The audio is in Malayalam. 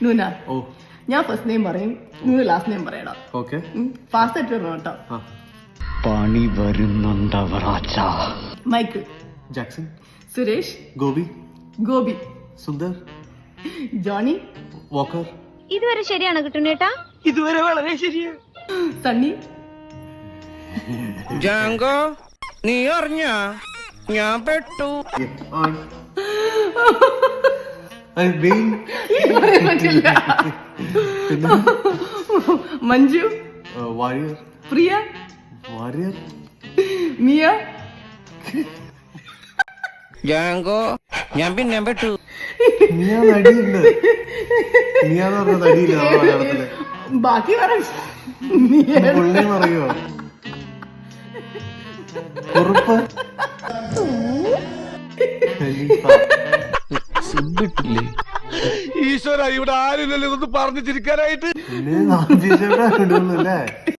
നൂന ഓ ഞാൻ ഫസ്റ്റ് നെയിം പറയും നൂന ലാസ്റ്റ് നെയിം പറയണം. ഓക്കെ ഫാസ്റ്റ് ആയിട്ട് വരണം കേട്ടോ. പണി വരുന്നുണ്ടവറാച്ച. Michael, Jackson, Suresh, Gopi, Gopi, Sundar, Johnnie, Walker. ഇതുവരെ ശരിയാണ് കിട്ടുന്നേട്ടാ? ഇതുവരെ വളരെ ശരിയാ. സണ്ണി, ജാങ്കോ നീ അറിഞ്ഞ ഞാൻ പെട്ടു. ഇത് പറയാൻ പറ്റില്ല. മഞ്ജു, വാരിയർ, പ്രിയ, വാരിയർ, മിയ, ജാങ്കോ ഞാൻ പിന്നെ പെട്ടു. മിയ നടിയുണ്ട്. മിയ എന്ന് പറഞ്ഞ നടിയില്ല മലയാളത്തില്. ബാക്കി പറ. പുള്ളി അറിയോ? കുറുപ്പ്, ഖലീഫ. ഈശ്വര ഇവിടെ ആരില്ലല്ലോ ഇതൊന്ന് പറഞ്ഞു ചിരിക്കാനായിട്ട്. പിന്നെ നാം